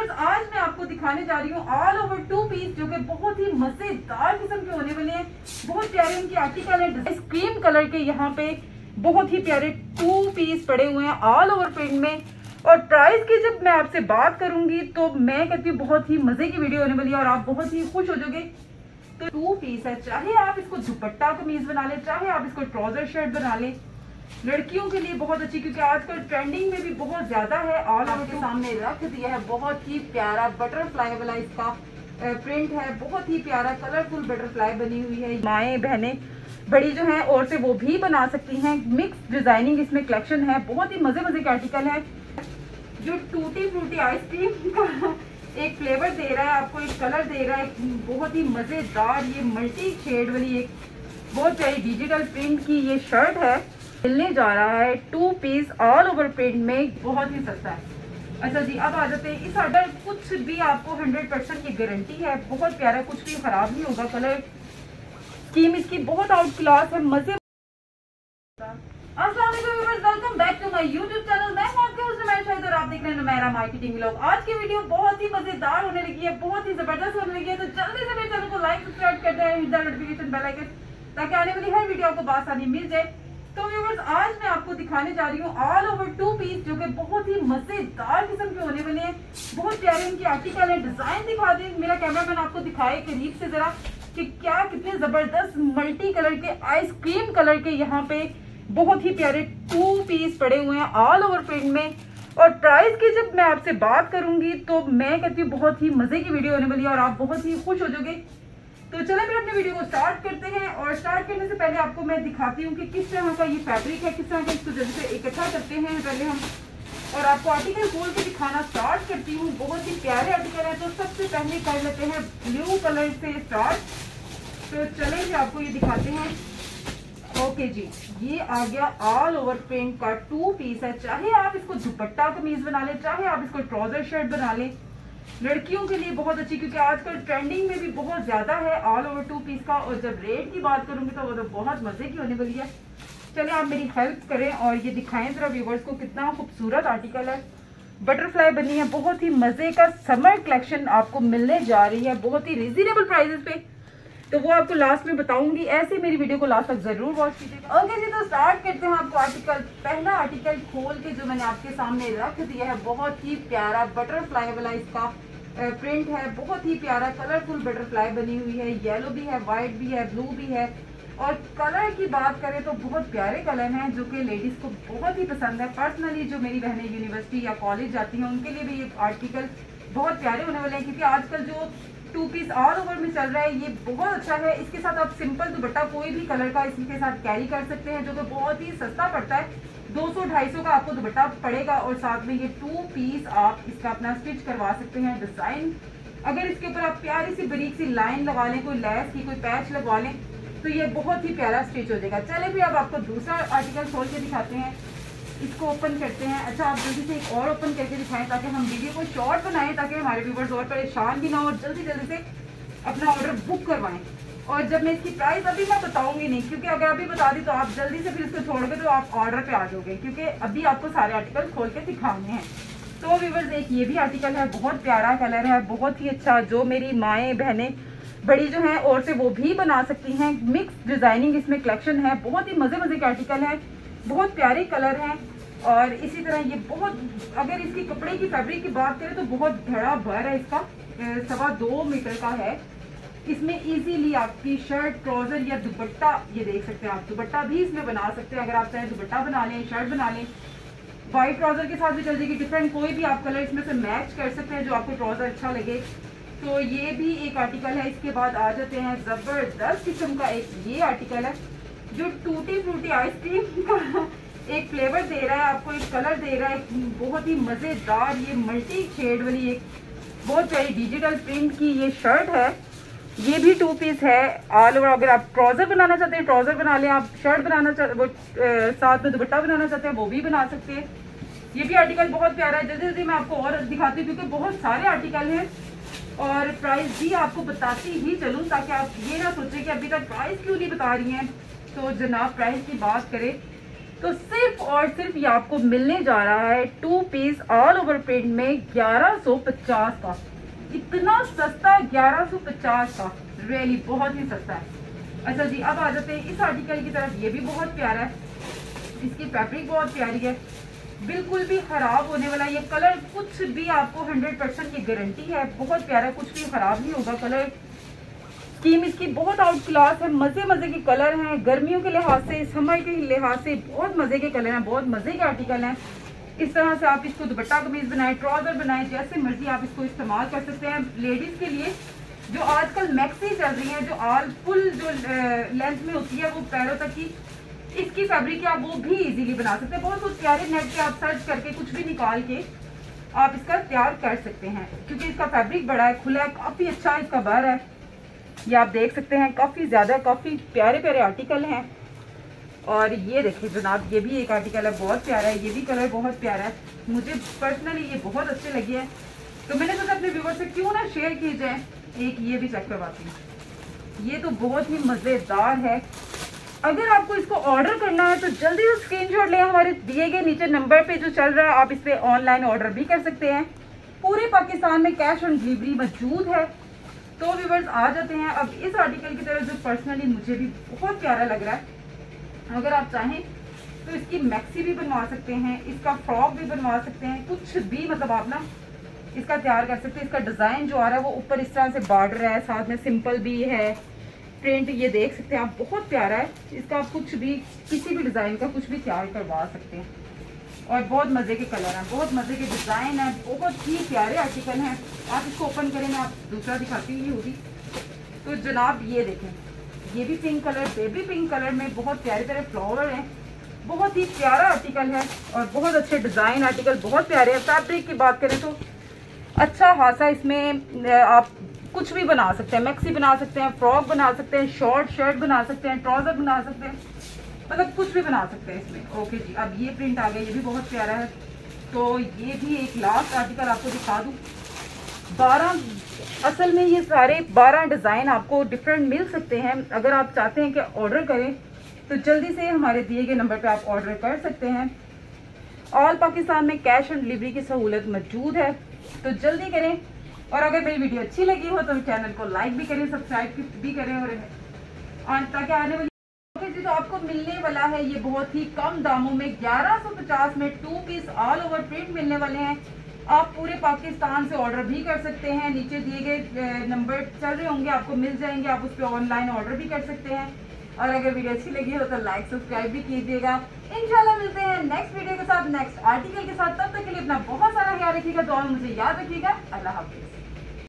Viewers, आज मैं आपको दिखाने जा रही हूँ ऑल ओवर टू पीस जो कि बहुत ही मजेदार किस्म के होने वाले हैं। बहुत प्यारे इनके आर्टिकल है, क्रीम कलर के यहाँ पे बहुत ही प्यारे टू पीस पड़े हुए हैं ऑल ओवर प्रिंट में। और प्राइस की जब मैं आपसे बात करूंगी तो मैं कहती हूँ बहुत ही मजे की वीडियो होने वाली है और आप बहुत ही खुश हो जाओगे। तो टू पीस है, चाहे आप इसको दुपट्टा कमीज बना ले, चाहे आप इसको ट्राउजर शर्ट बना ले। लड़कियों के लिए बहुत अच्छी, क्योंकि आजकल ट्रेंडिंग में भी बहुत ज्यादा है। ऑल ओवर के सामने रख दिया है, बहुत ही प्यारा बटरफ्लाई वाला इसका प्रिंट है, बहुत ही प्यारा कलरफुल बटरफ्लाई बनी हुई है। माएँ बहनें बड़ी जो हैं औरतें वो भी बना सकती हैं। मिक्स डिजाइनिंग इसमें कलेक्शन है, बहुत ही मजे मजे के आर्टिकल है। जो टूटी फ्रूटी आइसक्रीम का एक फ्लेवर दे रहा है आपको, एक कलर दे रहा है, बहुत ही मजेदार ये मल्टी शेड वाली एक बहुत प्यारी डिजिटल प्रिंट की ये शर्ट है। मिलने जा रहा है two piece all over print में, बहुत ही सस्ता है। अच्छा जी, अब आ जाते हैं इस ऑर्डर। कुछ भी आपको 100% की गारंटी है, बहुत प्यारा, कुछ भी खराब नहीं होगा। कलर स्कीम इसकी बहुत आउट क्लास है, मजे। Welcome back to my YouTube channel. मैं हूं आपके होस्ट नुमैरा शाहिद और आप देख रहे हैं नुमैरा मार्केटिंग व्लॉग। आज की वीडियो बहुत ही मजेदार होने लगी है, बहुत ही जबरदस्त होने लगी है। तो जल्दी से मेरे चैनल को लाइक सब्सक्राइब कर दें, hit the notification bell icon, ताकि आने वाली हर वीडियो आपको बासानी मिल जाए। तो व्यूअर्स, आज मैं आपको दिखाने जा रही हूँ ऑल ओवर टू पीस जो कि बहुत ही मजेदार किस्म के होने वाले हैं। बहुत प्यारे इनके आर्टिकल है। डिजाइन दिखा दें, मेरा कैमरामैन आपको दिखाए करीब से जरा कि क्या कितने जबरदस्त मल्टी कलर के आइसक्रीम कलर के यहाँ पे बहुत ही प्यारे टू पीस पड़े हुए हैं ऑल ओवर प्रिंट में। और प्राइस की जब मैं आपसे बात करूंगी तो मैं कहती हूँ बहुत ही मजे की वीडियो होने वाली है और आप बहुत ही खुश हो जाओगे। तो चले फिर अपने वीडियो को स्टार्ट करते हैं। और स्टार्ट करने से पहले आपको मैं दिखाती हूँ कि किस तरह का ये फैब्रिक है, किस तरह का इसको जल्दी से इकट्ठा करते हैं पहले हम। और आपको आर्टिकल खोल के दिखाना स्टार्ट करती हूँ। बहुत ही प्यारे आर्टिकल है। तो सबसे पहले कर लेते हैं ब्लू कलर से स्टार्ट। तो चले जी, आपको ये दिखाते हैं। ओके जी, ये आ गया ऑल ओवर प्रिंट का टू पीस है। चाहे आप इसको दुपट्टा कमीज बना ले, चाहे आप इसको ट्राउजर शर्ट बना ले। लड़कियों के लिए बहुत अच्छी, क्योंकि आजकल ट्रेंडिंग में भी बहुत ज्यादा है ऑल ओवर टू पीस का। और जब रेट की बात करूंगी तो वो तो बहुत मजे की होने वाली है। चलिए आप मेरी हेल्प करें और ये दिखाएं जरा व्यूअर्स को, कितना खूबसूरत आर्टिकल है। बटरफ्लाई बनी है, बहुत ही मजे का समर कलेक्शन आपको मिलने जा रही है बहुत ही रिजनेबल प्राइसेस पे। तो वो आपको लास्ट में बताऊंगी, ऐसे मेरी वीडियो को लास्ट तक जरूर वॉच कीजिएगा। ओके जी, तो स्टार्ट करते हैं आपको आर्टिकल। पहला आर्टिकल खोल के जो मैंने आपके सामने रख दिया है, बहुत ही प्यारा बटरफ्लाई वाला इसका प्रिंट है, बहुत ही प्यारा कलरफुल बटरफ्लाई बनी हुई है। येलो भी है, व्हाइट भी है, ब्लू भी है। और कलर की बात करें तो बहुत प्यारे कलर हैं जो कि लेडीज को बहुत ही पसंद है। पर्सनली जो मेरी बहनें यूनिवर्सिटी या कॉलेज जाती हैं उनके लिए भी ये आर्टिकल बहुत प्यारे होने वाले हैं, क्योंकि आजकल जो टू पीस ऑल ओवर में चल रहा है ये बहुत अच्छा है। इसके साथ आप सिंपल दुपट्टा कोई भी कलर का इसके साथ कैरी कर सकते हैं, जो कि बहुत ही सस्ता पड़ता है। 200-250 का आपको दुपट्टा पड़ेगा और साथ में ये टू पीस आप इसका अपना स्टिच करवा सकते हैं। डिजाइन अगर इसके ऊपर आप प्यारी सी बारीक सी लाइन लगा लें, कोई लैस की कोई पैच लगवा लें, तो ये बहुत ही प्यारा स्टिच हो जाएगा। चले भी अब आपको दूसरा आर्टिकल खोल के दिखाते हैं। इसको ओपन करते हैं। अच्छा, आप जल्दी से एक और ओपन करके दिखाएं ताकि हम वीडियो को शॉर्ट बनाएं, ताकि हमारे व्यूवर्स और परेशान भी ना हो और जल्दी जल्दी से अपना ऑर्डर बुक करवाएं। और जब मैं इसकी प्राइस अभी मैं बताऊंगी नहीं, क्योंकि अगर अभी बता दी तो आप जल्दी से फिर इसको छोड़ोगे तो आप ऑर्डर पे आ जाओगे, क्योंकि अभी आपको सारे आर्टिकल खोल के दिखाने हैं। तो व्यूवर्स, एक ये भी आर्टिकल है, बहुत प्यारा कलर है, बहुत ही अच्छा। जो मेरी माएँ बहनें बड़ी जो हैं औरतें वो भी बना सकती हैं। मिक्स डिजाइनिंग इसमें कलेक्शन है, बहुत ही मजे मजे के आर्टिकल है, बहुत प्यारे कलर हैं। और इसी तरह ये बहुत, अगर इसकी कपड़े की फैब्रिक की बात करें तो बहुत बड़ा भर है इसका, 2.25 मीटर का है। इसमें इजीली आपकी शर्ट, ट्राउजर या दुपट्टा, ये देख सकते हैं आप, दुपट्टा भी इसमें बना सकते हैं। अगर आप चाहे दुपट्टा बना लें, शर्ट बना लें, व्हाइट ट्राउजर के साथ भी चल जाएगी। डिफरेंट कोई भी आप कलर इसमें से मैच कर सकते हैं जो आपको ट्राउजर अच्छा लगे। तो ये भी एक आर्टिकल है। इसके बाद आ जाते हैं जबरदस्त किस्म का एक ये आर्टिकल है, जो टूटी फ्रूटी आइसक्रीम का एक फ्लेवर दे रहा है आपको, एक कलर दे रहा है, बहुत ही मजेदार ये मल्टी शेड वाली एक बहुत प्यारी डिजिटल प्रिंट की ये शर्ट है। ये भी टू पीस है ऑल ओवर। अगर आप ट्राउजर बनाना चाहते हैं ट्राउजर बना लें, आप शर्ट बनाना चाहते साथ में दुपट्टा बनाना चाहते हैं वो भी बना सकते हैं। ये भी आर्टिकल बहुत प्यारा है। जल्दी जल्दी मैं आपको और दिखाती हूँ, क्योंकि बहुत सारे आर्टिकल हैं और प्राइस भी आपको बताती ही चलूँ, ताकि आप ये ना सोचें कि अभी तक प्राइस क्यों नहीं बता रही हैं। तो जनाब, प्राइस की बात करें तो सिर्फ और सिर्फ ये आपको मिलने जा रहा है 2 पीस ऑल ओवर प्रिंट में 1150 का। इतना सस्ता 1150 का, रियली बहुत ही सस्ता है। अच्छा जी, अब आ जाते हैं इस आर्टिकल की तरफ। ये भी बहुत प्यारा है, इसकी फैब्रिक बहुत प्यारी है, बिल्कुल भी खराब होने वाला ये कलर कुछ भी आपको 100% की गारंटी है। बहुत प्यारा, कुछ भी खराब नहीं होगा। कलर स्कीम इसकी बहुत आउट क्लास है, मजे मजे के कलर हैं। गर्मियों के लिहाज से, समर के लिहाज से बहुत मजे के कलर हैं, बहुत मजे के आर्टिकल हैं। इस तरह से आप इसको दुपट्टा कमीज बनाए, ट्राउजर बनाए, जैसे मर्जी आप इसको इस्तेमाल कर सकते हैं। लेडीज के लिए जो आजकल मैक्सी चल रही है, जो ऑल फुल जो लेंथ में होती है वो पैरों तक की, इसकी फैब्रिक आप वो भी इजीली बना सकते हैं। बहुत कुछ प्यारे नेट पे आप सर्च करके कुछ भी निकाल के आप इसका तैयार कर सकते हैं, क्योंकि इसका फैब्रिक बड़ा है, खुला है, काफी अच्छा इसका बार है। ये आप देख सकते हैं, काफी ज्यादा काफी प्यारे प्यारे आर्टिकल हैं। और ये देखिए जनाब, ये भी एक आर्टिकल है, बहुत प्यारा है। ये भी कलर बहुत प्यारा है, मुझे पर्सनली ये बहुत अच्छे लगे हैं, तो मैंने सोचा अपने व्यूअर से क्यों ना शेयर की जाए। एक ये भी चेक करवाती हूँ, ये तो बहुत ही मजेदार है। अगर आपको इसको ऑर्डर करना है तो जल्दी से स्क्रीनशॉट लें, हमारे दिए गए नीचे नंबर पे जो चल रहा है, आप इस पे ऑनलाइन ऑर्डर भी कर सकते हैं। पूरे पाकिस्तान में कैश ऑन डिलीवरी मौजूद है। तो व्यूअर्स आ जाते हैं अब इस आर्टिकल की तरफ, जो पर्सनली मुझे भी बहुत प्यारा लग रहा है। अगर आप चाहें तो इसकी मैक्सी भी बनवा सकते हैं, इसका फ्रॉक भी बनवा सकते हैं, कुछ भी मतलब आप ना इसका तैयार कर सकते हैं। इसका डिजाइन जो आ रहा है वो ऊपर इस तरह से बॉर्डर है, साथ में सिंपल भी है प्रिंट, ये देख सकते हैं आप, बहुत प्यारा है। इसका आप कुछ भी किसी भी डिजाइन का कुछ भी तैयार करवा सकते हैं। और बहुत मजे के कलर हैं, बहुत मजे के डिजाइन है, बहुत ही प्यारे आर्टिकल हैं। आप इसको ओपन करें, मैं आप दूसरा दिखाती हुई होगी। तो जनाब ये देखें, ये भी pink colour, baby pink colour में बहुत प्यारे प्यारे फ्लावर हैं। बहुत ही प्यारा आर्टिकल है और बहुत अच्छे डिजाइन आर्टिकल, बहुत प्यारे हैं। फैब्रिक की बात करें तो अच्छा खासा इसमें आप कुछ भी बना सकते हैं, मैक्सी बना सकते हैं, फ्रॉक बना सकते हैं, शॉर्ट शर्ट बना सकते हैं, ट्राउजर बना सकते हैं, मतलब कुछ भी बना सकते हैं इसमें। ओके जी, अब ये प्रिंट आ गया, ये भी बहुत प्यारा है। तो ये भी एक लास्ट आर्टिकल आपको दिखा दूं। 12 असल में ये सारे 12 डिजाइन आपको डिफरेंट मिल सकते हैं। अगर आप चाहते हैं कि ऑर्डर करें तो जल्दी से हमारे दिए गए नंबर पे आप ऑर्डर कर सकते हैं। ऑल पाकिस्तान में कैश ऑन डिलीवरी की सहूलत मौजूद है, तो जल्दी करें। और अगर मेरी वीडियो अच्छी लगी हो तो चैनल को लाइक भी करें, सब्सक्राइब भी करें, और ताकि आने वाली तो आपको मिलने वाला है ये बहुत ही कम दामों में 1150 में 2 पीस ऑल ओवर प्रिंट मिलने वाले हैं। आप पूरे पाकिस्तान से ऑर्डर भी कर सकते हैं, नीचे दिए गए नंबर चल रहे होंगे, आपको मिल जाएंगे, आप उस पर ऑनलाइन ऑर्डर भी कर सकते हैं। और अगर वीडियो अच्छी लगी हो तो लाइक सब्सक्राइब भी कीजिएगा। इंशाल्लाह मिलते हैं नेक्स्ट वीडियो के साथ, नेक्स्ट आर्टिकल के साथ। तब तक के लिए अपना बहुत सारा ख्याल रखिएगा, दुआ में मुझे याद रखिएगा। अल्लाह हाफिज।